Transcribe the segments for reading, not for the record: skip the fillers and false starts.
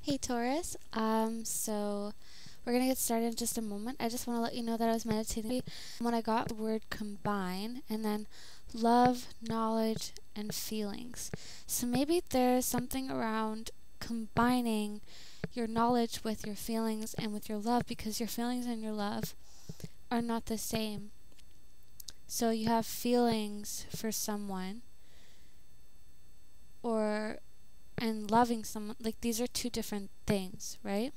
Hey Taurus, so we're gonna get started in just a moment. I just want to let you know that I was meditating when I got the word combine and then love, knowledge, and feelings. So maybe there's something around combining your knowledge with your feelings and with your love, because your feelings and your love are not the same. So you have feelings for someone and loving someone, like these are two different things, right?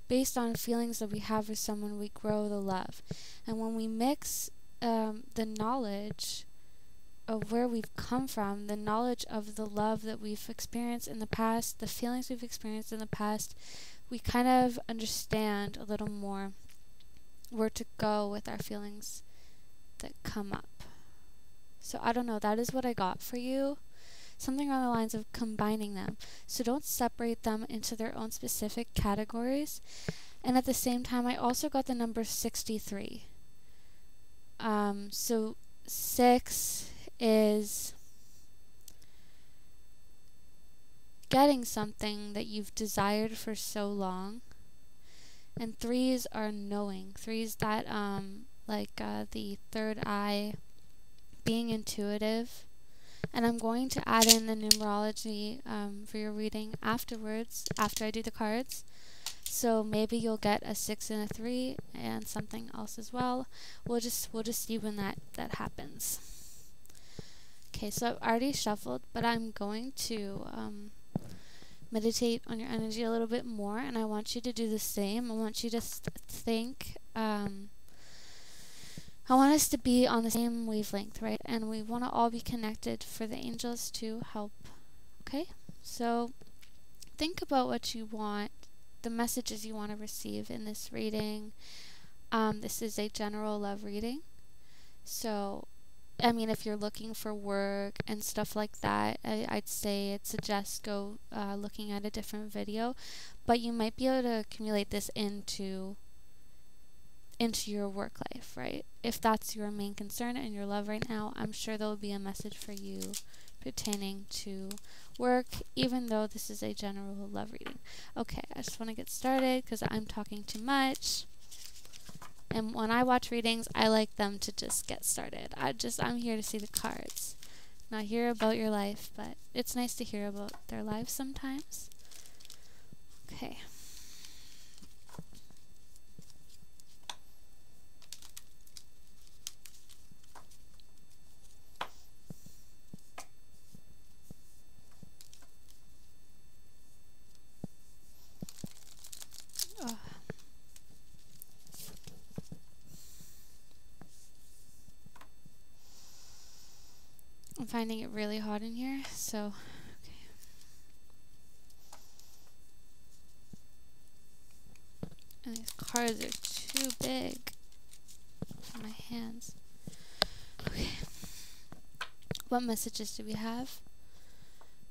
Based on feelings that we have for someone, we grow the love. And when we mix the knowledge of where we've come from, the knowledge of the love that we've experienced in the past, the feelings we've experienced in the past, we kind of understand a little more where to go with our feelings that come up. So I don't know, that is what I got for you. Something along the lines of combining them. So don't separate them into their own specific categories. And at the same time, I also got the number 63. So 6 is getting something that you've desired for so long. And 3s are knowing. 3s that, the third eye, being intuitive. And I'm going to add in the numerology for your reading afterwards, after I do the cards. So maybe you'll get a 6 and a 3 and something else as well. We'll just see when that happens. Okay, so I've already shuffled, but I'm going to meditate on your energy a little bit more, and I want you to do the same. I want you to think. I want us to be on the same wavelength, right? And we want to all be connected for the angels to help. Okay? So think about what you want, the messages you want to receive in this reading. This is a general love reading. So, I mean, if you're looking for work and stuff like that, I'd say I'd suggest go looking at a different video. But you might be able to accumulate this into your work life, right? If that's your main concern in your love right now, I'm sure there will be a message for you pertaining to work, even though this is a general love reading. Okay, I just want to get started because I'm talking too much. And when I watch readings, I like them to just get started. I'm here to see the cards, not hear about your life, but it's nice to hear about their lives sometimes. Okay. I'm finding it really hot in here, so okay. And these cards are too big for my hands. Okay. What messages do we have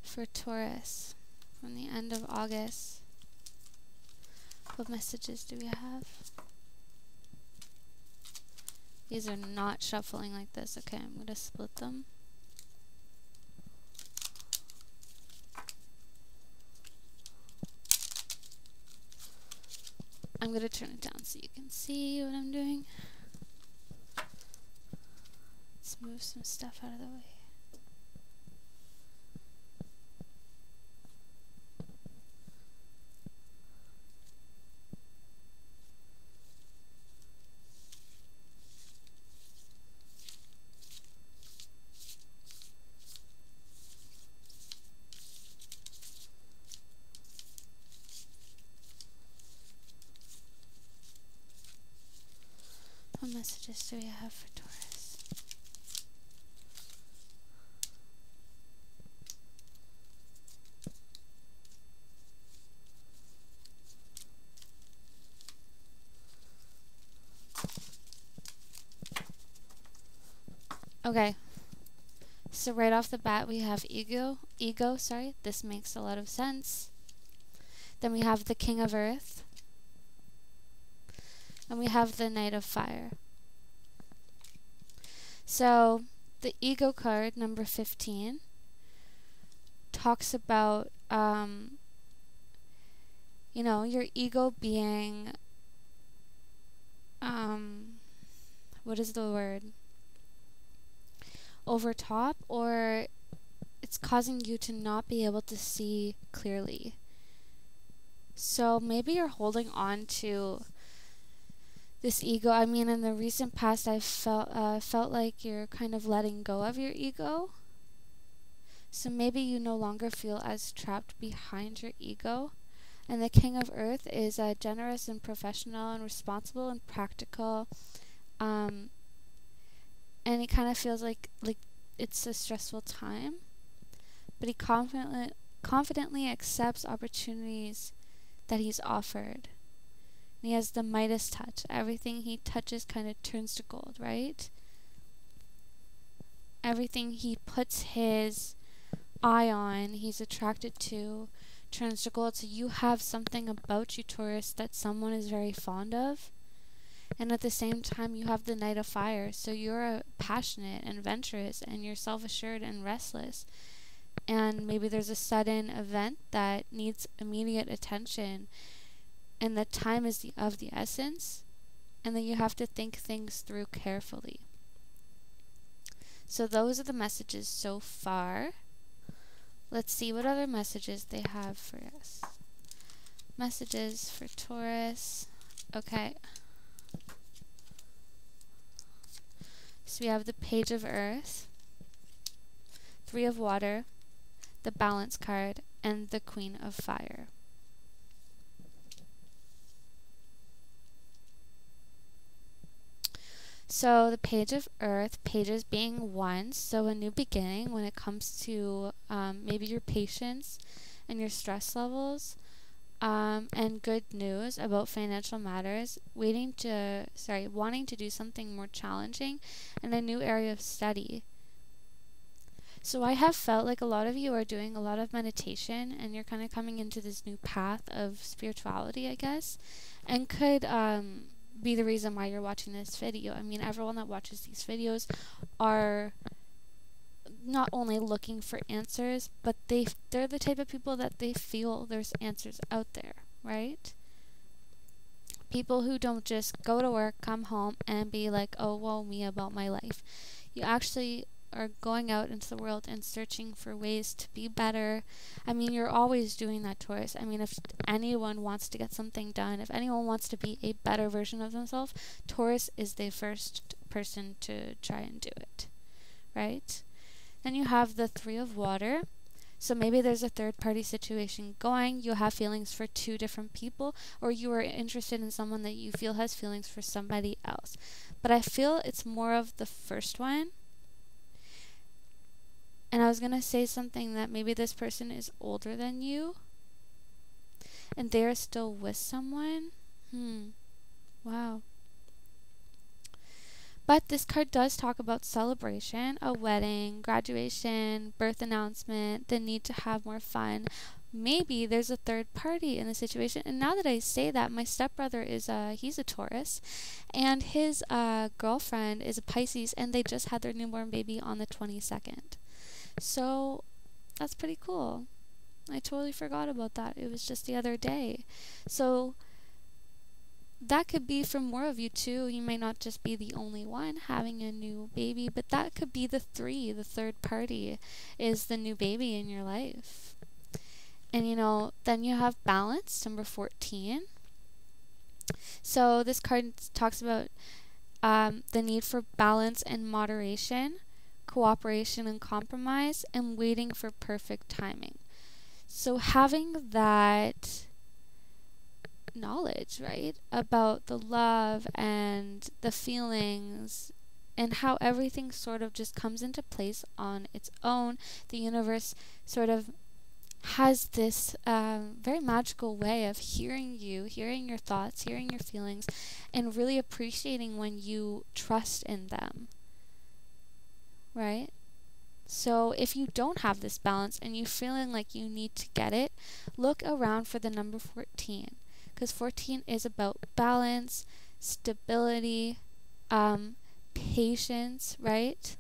for Taurus from the end of August? What messages do we have? These are not shuffling like this. Okay, I'm going to split them. I'm going to turn it down so you can see what I'm doing. Let's move some stuff out of the way. What messages do we have for Taurus? Okay. So right off the bat we have ego, sorry. This makes a lot of sense. Then we have the King of Earth. And we have the Knight of Fire. So the ego card, number 15, talks about You know, your ego being, what is the word? Over top, or it's causing you to not be able to see clearly. So maybe you're holding on to this ego. I mean, in the recent past, I've felt like you're kind of letting go of your ego. So maybe you no longer feel as trapped behind your ego. And the King of Earth is generous and professional and responsible and practical. And he kind of feels like it's a stressful time, but he confidently accepts opportunities that he's offered. And he has the Midas touch. Everything he touches kind of turns to gold, right? Everything he puts his eye on, he's attracted to, turns to gold. So you have something about you, Taurus, that someone is very fond of. And at the same time, you have the Knight of Fire. So you're passionate and adventurous, and you're self-assured and restless. And maybe there's a sudden event that needs immediate attention, and the time is of the essence, and then you have to think things through carefully. So those are the messages so far. Let's see what other messages they have for us. Messages for Taurus. Okay. So we have the Page of Earth, Three of Water, the Balance card, and the Queen of Fire. So the Page of Earth, pages being one, so a new beginning when it comes to maybe your patience and your stress levels, and good news about financial matters, wanting to do something more challenging, and a new area of study. So I have felt like a lot of you are doing a lot of meditation, and you're kind of coming into this new path of spirituality, I guess, and could be the reason why you're watching this video. I mean, everyone that watches these videos are not only looking for answers, but they're the type of people that they feel there's answers out there, right? People who don't just go to work, come home, and be like, oh, woe me about my life. You actually are going out into the world and searching for ways to be better. I mean, you're always doing that, Taurus. I mean, if anyone wants to get something done, if anyone wants to be a better version of themselves, Taurus is the first person to try and do it, right? Then you have the Three of Water. So maybe there's a third-party situation going. You have feelings for two different people, or you are interested in someone that you feel has feelings for somebody else. But I feel it's more of the first one. And I was going to say something that maybe this person is older than you, and they're still with someone. Wow. But this card does talk about celebration, a wedding, graduation, birth announcement, the need to have more fun. Maybe there's a third party in the situation. And now that I say that, my stepbrother he's a Taurus, and his girlfriend is a Pisces, and they just had their newborn baby on the 22nd. So that's pretty cool. I totally forgot about that. It was just the other day. So that could be for more of you too. You may not just be the only one having a new baby, but that could be the third party is the new baby in your life. And then you have balance, number 14. So this card talks about the need for balance and moderation, cooperation and compromise, and waiting for perfect timing. So having that knowledge, right, about the love and the feelings and how everything sort of just comes into place on its own. The universe sort of has this very magical way of hearing you, hearing your thoughts, hearing your feelings, and really appreciating when you trust in them. Right? So if you don't have this balance and you're feeling like you need to get it, look around for the number 14, because 14 is about balance, stability, patience, right?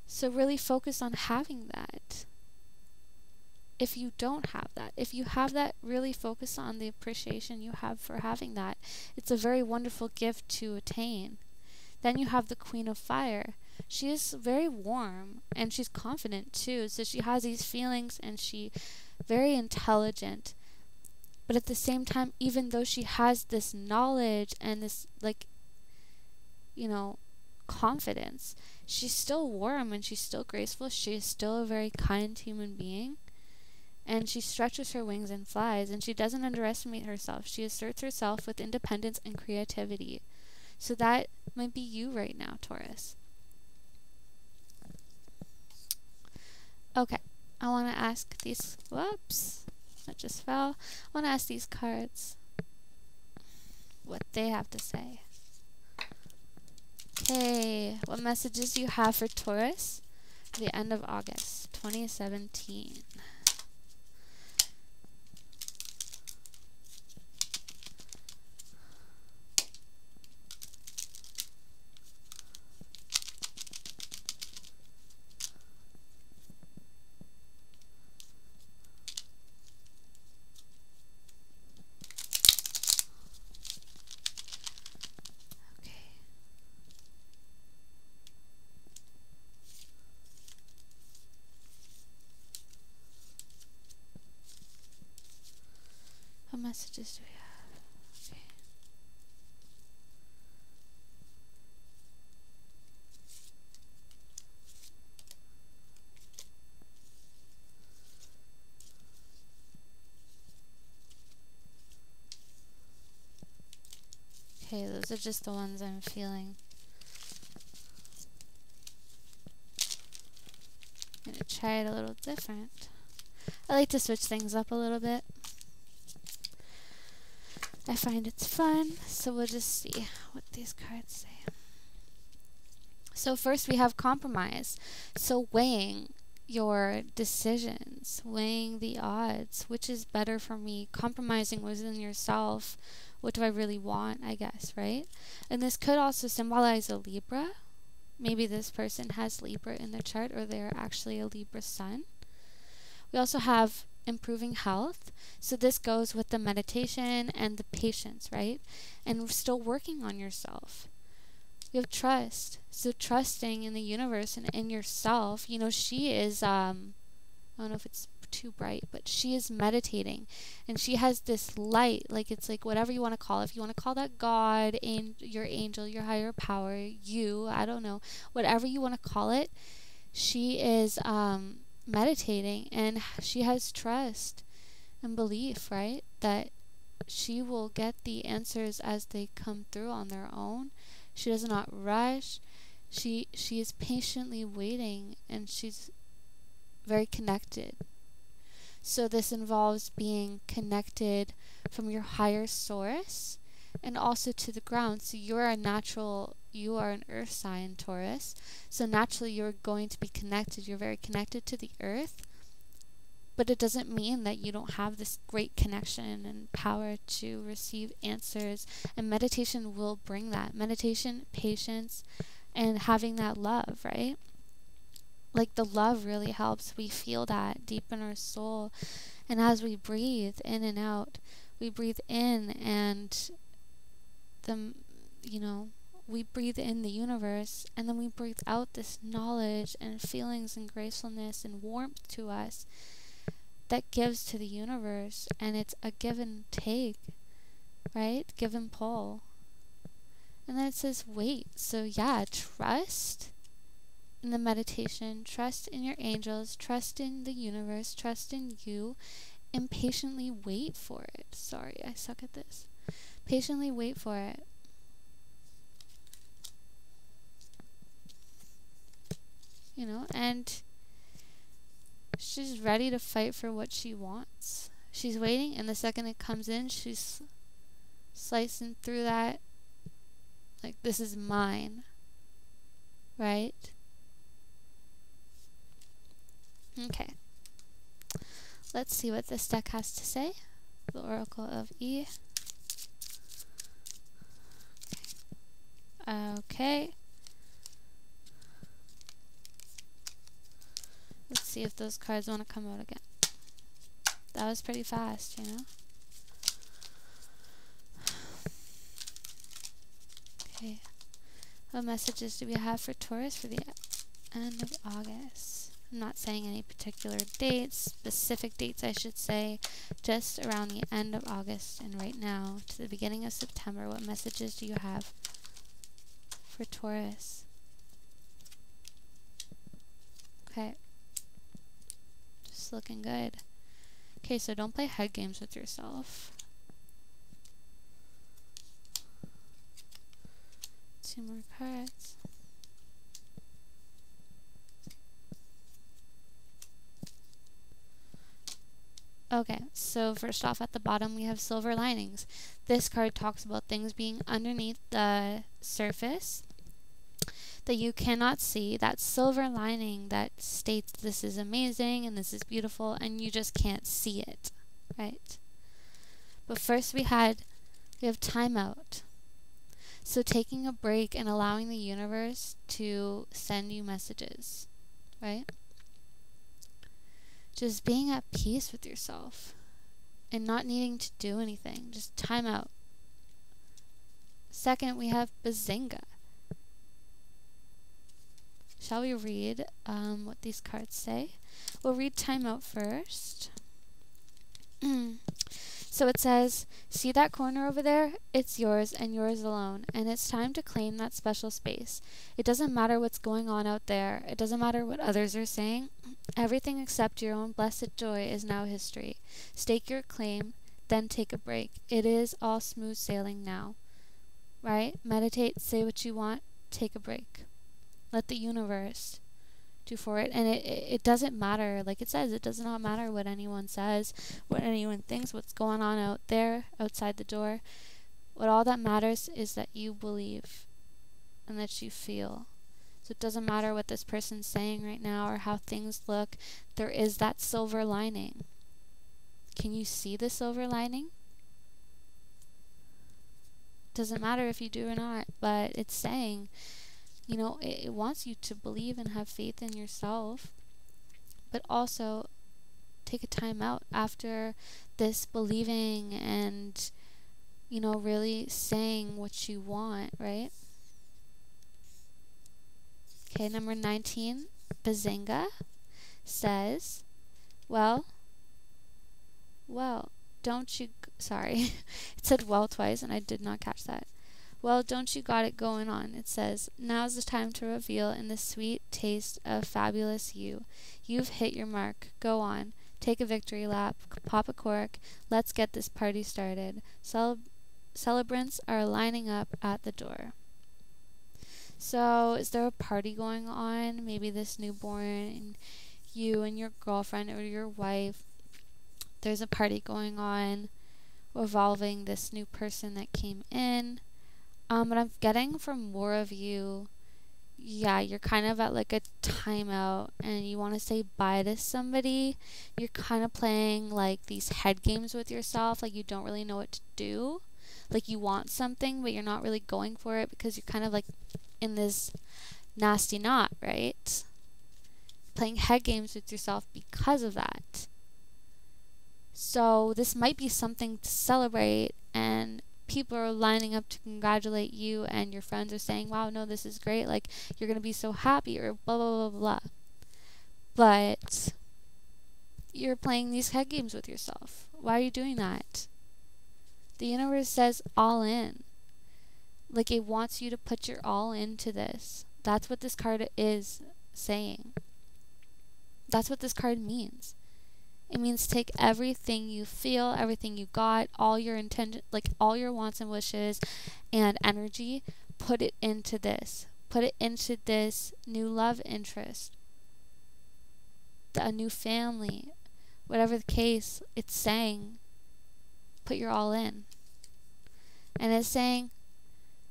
So really focus on having that. if you don't have that. If you have that, really focus on the appreciation you have for having that. It's a very wonderful gift to attain. Then you have the Queen of Fire. She is very warm and she's confident too. So she has these feelings and she very intelligent. But at the same time, even though she has this knowledge and this, like, you know, confidence, she's still warm and she's still graceful. She is still a very kind human being. And she stretches her wings and flies, and she doesn't underestimate herself. She asserts herself with independence and creativity. So that might be you right now, Taurus. Okay, I want to ask these, whoops, that just fell. I want to ask these cards what they have to say. Okay, what messages do you have for Taurus at the end of August 2017? What messages do we have? Okay. Okay, those are just the ones I'm feeling. I'm going to try it a little different. I like to switch things up a little bit. I find it's fun, so we'll just see what these cards say. So first we have compromise. So weighing your decisions, weighing the odds, which is better for me, compromising within yourself. What do I really want, I guess, right? And this could also symbolize a Libra. Maybe this person has Libra in their chart, or they're actually a Libra sun. We also have improving health. So this goes with the meditation and the patience, right? And we're still working on yourself. You have trust. So trusting in the universe and in yourself. You know, she is, I don't know if it's too bright, but she is meditating. And she has this light, like it's like whatever you want to call it. If you want to call that God, and your angel, your higher power, you, I don't know, whatever you want to call it, she is meditating, and she has trust and belief, right? That she will get the answers as they come through on their own. She does not rush. She is patiently waiting, and she's very connected. So this involves being connected from your higher source and also to the ground. So you are an earth sign, Taurus. So naturally you're going to be connected. You're very connected to the earth. But it doesn't mean that you don't have this great connection and power to receive answers. And meditation will bring that. Meditation, patience, and having that love, right? Like the love really helps. We feel that deep in our soul. And as we breathe in and out, we breathe in and we breathe in the universe, and then we breathe out this knowledge and feelings and gracefulness and warmth to us that gives to the universe. And it's a give and take, right? Give and pull. And then it says wait. So yeah, trust in the meditation, trust in your angels, trust in the universe, trust in you, and patiently wait for it. Sorry, I suck at this. Patiently wait for it. You know, and she's ready to fight for what she wants. She's waiting, and the second it comes in, she's slicing through that like, this is mine, right? Okay. Let's see what this deck has to say. The Oracle of E. Okay. Let's see if those cards want to come out again. That was pretty fast, you know? Okay. What messages do we have for Taurus for the end of August? I'm not saying any particular dates, specific dates I should say, just around the end of August and right now to the beginning of September. What messages do you have for Taurus? Okay. Just looking good. Okay, so don't play head games with yourself. 2 more cards. Okay, so first off at the bottom we have silver linings. This card talks about things being underneath the surface that you cannot see. That silver lining that states this is amazing and this is beautiful and you just can't see it, right? But first we have timeout. So taking a break and allowing the universe to send you messages, right? Just being at peace with yourself and not needing to do anything. Just time out. Second, we have Bazinga. Shall we read what these cards say? We'll read timeout first. So it says, see that corner over there? It's yours and yours alone, and it's time to claim that special space. It doesn't matter what's going on out there. It doesn't matter what others are saying. Everything except your own blessed joy is now history. Stake your claim, then take a break. It is all smooth sailing now. Right? Meditate, say what you want, take a break. Let the universe do for it. And it doesn't matter, like it says, it does not matter what anyone says, what anyone thinks, what's going on out there, outside the door. What all that matters is that you believe and that you feel. So it doesn't matter what this person's saying right now or how things look. There is that silver lining. Can you see the silver lining? Doesn't matter if you do or not, but it's saying, you know, it wants you to believe and have faith in yourself, but also take a time out after this believing and, you know, really saying what you want, right? Okay, number 19, Bazinga says, well, don't you, sorry, it said well twice and I did not catch that. Well, don't you got it going on? It says, now's the time to reveal in the sweet taste of fabulous you. You've hit your mark. Go on. Take a victory lap. Pop a cork. Let's get this party started. Celebrants are lining up at the door. So, is there a party going on? Maybe this newborn and you and your girlfriend or your wife. There's a party going on involving this new person that came in. But I'm getting from more of you, yeah, you're kind of at like a timeout and you want to say bye to somebody. You're kind of playing like these head games with yourself, like you don't really know what to do. Like you want something, but you're not really going for it because you're kind of like in this nasty knot, right? Playing head games with yourself because of that. So this might be something to celebrate, and people are lining up to congratulate you, and your friends are saying, wow, no, this is great, like you're gonna be so happy, or blah blah blah blah. But you're playing these head games with yourself. Why are you doing that? The universe says all in. Like it wants you to put your all into this. That's what this card is saying. That's what this card means. It means take everything you feel, everything you got, all your intention, like all your wants and wishes and energy, put it into this. Put it into this new love interest, a new family, whatever the case. It's saying, put your all in. And it's saying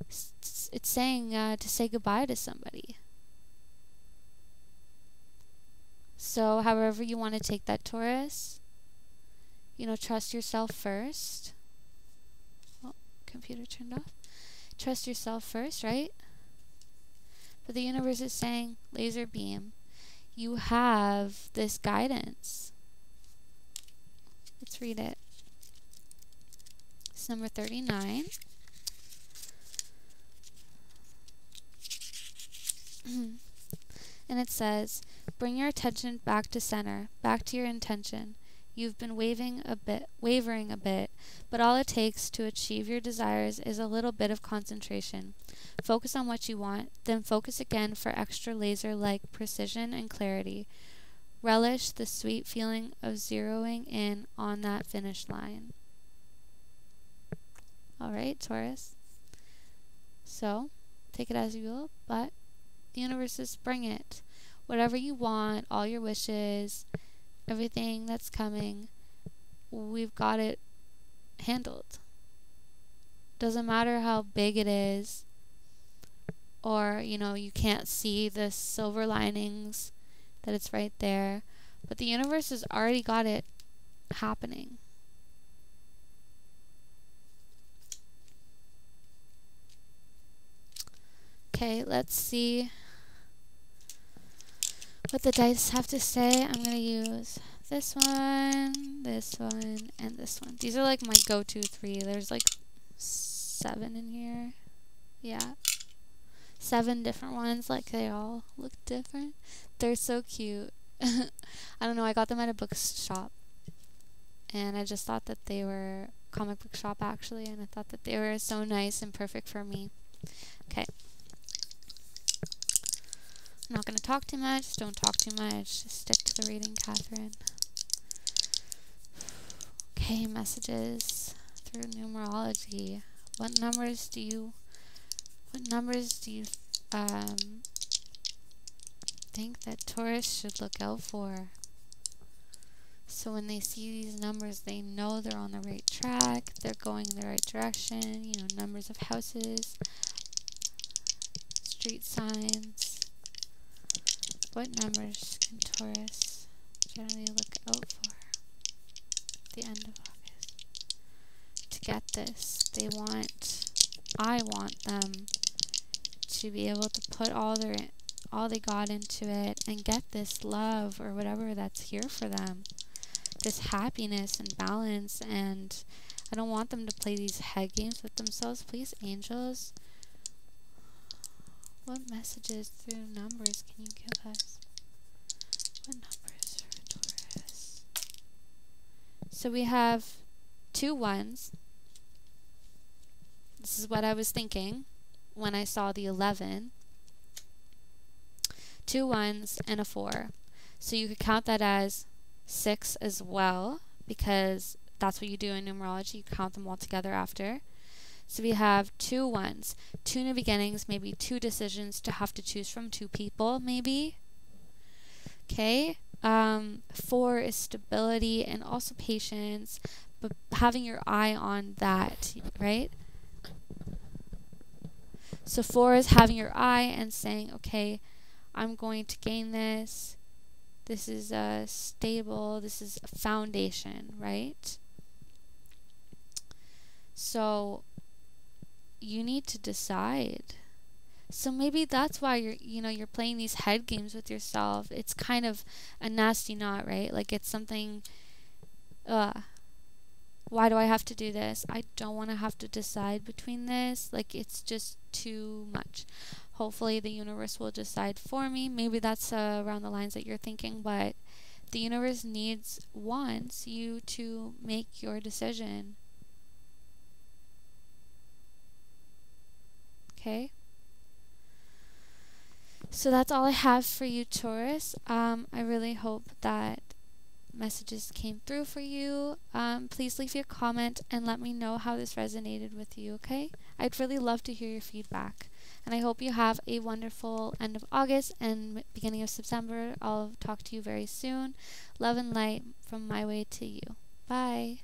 to say goodbye to somebody. So however you want to take that, Taurus, you know, trust yourself first. Oh, computer turned off. Trust yourself first, right? But the universe is saying, laser beam, you have this guidance. Let's read it. It's number 39. And it says, bring your attention back to center, back to your intention. You've been wavering a bit, but all it takes to achieve your desires is a little bit of concentration. Focus on what you want, then focus again for extra laser-like precision and clarity. Relish the sweet feeling of zeroing in on that finish line. Alright, Taurus. So, take it as you will, but the universe says bring it. Whatever you want, all your wishes, everything that's coming, we've got it handled. Doesn't matter how big it is, or, you know, you can't see the silver linings, that it's right there, but the universe has already got it happening. Okay, let's see what the dice have to say. I'm going to use this one, and this one. These are like my go-to 3. There's like 7 in here. Yeah. 7 different ones, like they all look different. They're so cute. I don't know, I got them at a bookshop. And I just thought that they were comic book shop actually, and I thought that they were so nice and perfect for me. Okay. I'm not going to talk too much. Don't talk too much. Just stick to the reading, Catherine. Okay, messages through numerology. What numbers do you think that Taurus should look out for? So when they see these numbers, they know they're on the right track, they're going in the right direction, you know, numbers of houses, street signs. What numbers can Taurus generally look out for at the end of August? To get this, I want them to be able to put all they got into it and get this love or whatever that's here for them. This happiness and balance, and I don't want them to play these head games with themselves. Please, angels, what messages through numbers can you give us? What numbers for Taurus? So we have 2 1s. This is what I was thinking when I saw the 11. 2 1s and a 4. So you could count that as 6 as well, because that's what you do in numerology. You count them all together after. So we have 2 1s, 2 new beginnings, maybe 2 decisions to have to choose from, 2 people maybe. Okay. 4 is stability and also patience, but having your eye on that, right? So 4 is having your eye and saying, okay, I'm going to gain this. This is stable. This is a foundation, right? So you need to decide. So maybe that's why you're playing these head games with yourself. It's kind of a nasty knot, right? Like it's something, why do I have to do this? I don't want to have to decide between this. Like it's just too much. Hopefully the universe will decide for me. Maybe that's around the lines that you're thinking, but the universe wants you to make your decision. Okay? So that's all I have for you, Taurus. I really hope that messages came through for you. Please leave your comment and let me know how this resonated with you, okay? I'd really love to hear your feedback. And I hope you have a wonderful end of August and beginning of September. I'll talk to you very soon. Love and light from my way to you. Bye.